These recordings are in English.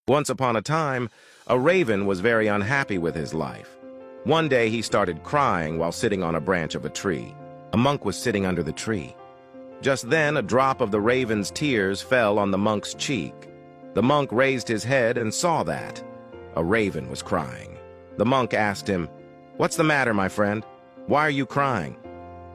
Once upon a time, a raven was very unhappy with his life. One day he started crying while sitting on a branch of a tree. A monk was sitting under the tree. Just then, a drop of the raven's tears fell on the monk's cheek. The monk raised his head and saw that a raven was crying. The monk asked him, "What's the matter, my friend? Why are you crying?"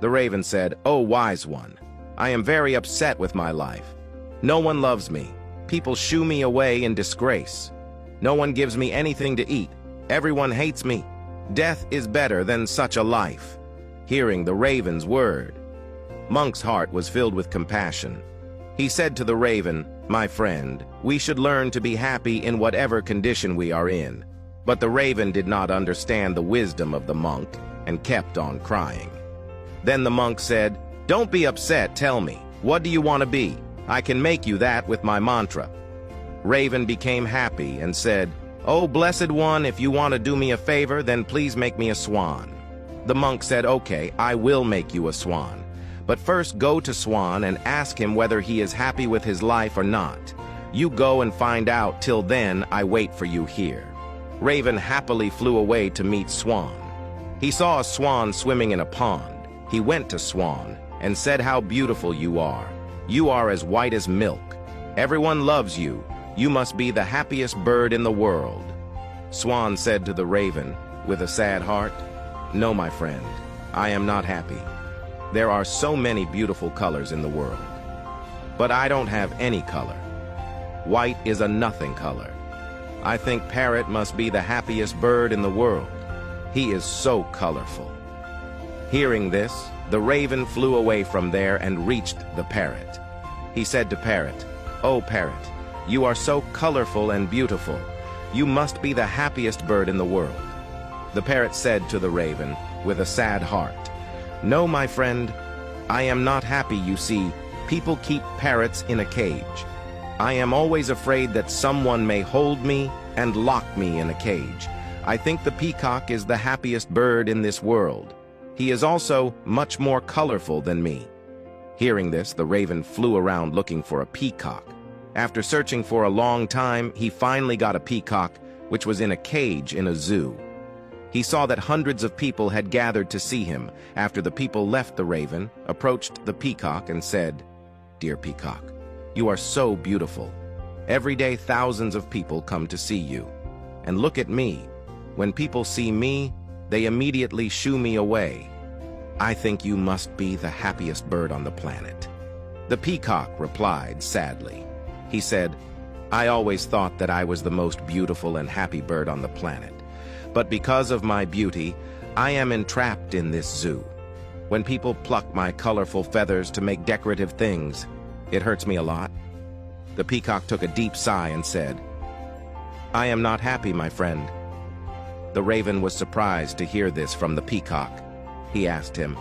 The raven said, "Oh, wise one, I am very upset with my life. No one loves me. People shoo me away in disgrace. No one gives me anything to eat. Everyone hates me. Death is better than such a life." Hearing the raven's word, Monk's heart was filled with compassion. He said to the raven, "My friend, we should learn to be happy in whatever condition we are in." But the raven did not understand the wisdom of the monk and kept on crying. Then the monk said, "Don't be upset, tell me, what do you want to be? I can make you that with my mantra." Raven became happy and said, "Oh, blessed one, if you want to do me a favor, then please make me a swan." The monk said, "Okay, I will make you a swan. But first go to Swan and ask him whether he is happy with his life or not. You go and find out. Till then, I wait for you here." Raven happily flew away to meet Swan. He saw a swan swimming in a pond. He went to Swan and said, "How beautiful you are. You are as white as milk. Everyone loves you. You must be the happiest bird in the world." Swan said to the raven, with a sad heart, "No, my friend, I am not happy. There are so many beautiful colors in the world. But I don't have any color. White is a nothing color. I think Parrot must be the happiest bird in the world. He is so colorful." Hearing this, the raven flew away from there and reached the parrot. He said to Parrot, "Oh, Parrot, you are so colorful and beautiful. You must be the happiest bird in the world." The parrot said to the raven, with a sad heart, "No, my friend, I am not happy. You see, people keep parrots in a cage. I am always afraid that someone may hold me and lock me in a cage. I think the peacock is the happiest bird in this world. He is also much more colorful than me." Hearing this, the raven flew around looking for a peacock. After searching for a long time, he finally got a peacock, which was in a cage in a zoo. He saw that hundreds of people had gathered to see him. After the people left, the raven approached the peacock and said, "Dear peacock, you are so beautiful. Every day thousands of people come to see you. And look at me. When people see me, they immediately shoo me away. I think you must be the happiest bird on the planet." The peacock replied sadly. He said, "I always thought that I was the most beautiful and happy bird on the planet. But because of my beauty, I am entrapped in this zoo. When people pluck my colorful feathers to make decorative things, it hurts me a lot." The peacock took a deep sigh and said, "I am not happy, my friend." The raven was surprised to hear this from the peacock. He asked him,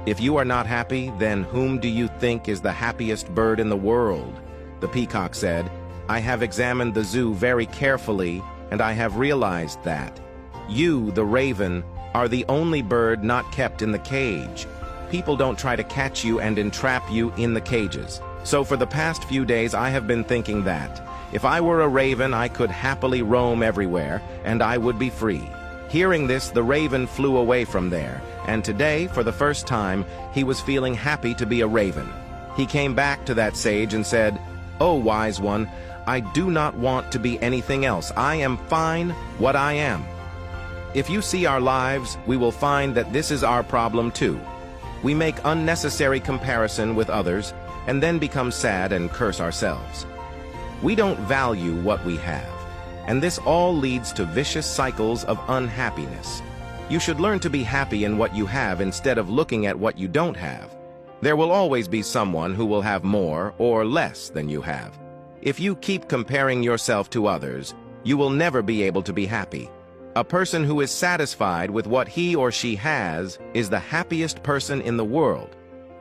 "If you are not happy, then whom do you think is the happiest bird in the world?" The peacock said, "I have examined the zoo very carefully, and I have realized that you, the raven, are the only bird not kept in the cage. People don't try to catch you and entrap you in the cages. So for the past few days I have been thinking that if I were a raven, I could happily roam everywhere, and I would be free." Hearing this, the raven flew away from there, and today, for the first time, he was feeling happy to be a raven. He came back to that sage and said, "Oh, wise one, I do not want to be anything else. I am fine what I am." If you see our lives, we will find that this is our problem too. We make unnecessary comparison with others and then become sad and curse ourselves. We don't value what we have, and this all leads to vicious cycles of unhappiness. You should learn to be happy in what you have instead of looking at what you don't have. There will always be someone who will have more or less than you have. If you keep comparing yourself to others, you will never be able to be happy. A person who is satisfied with what he or she has is the happiest person in the world.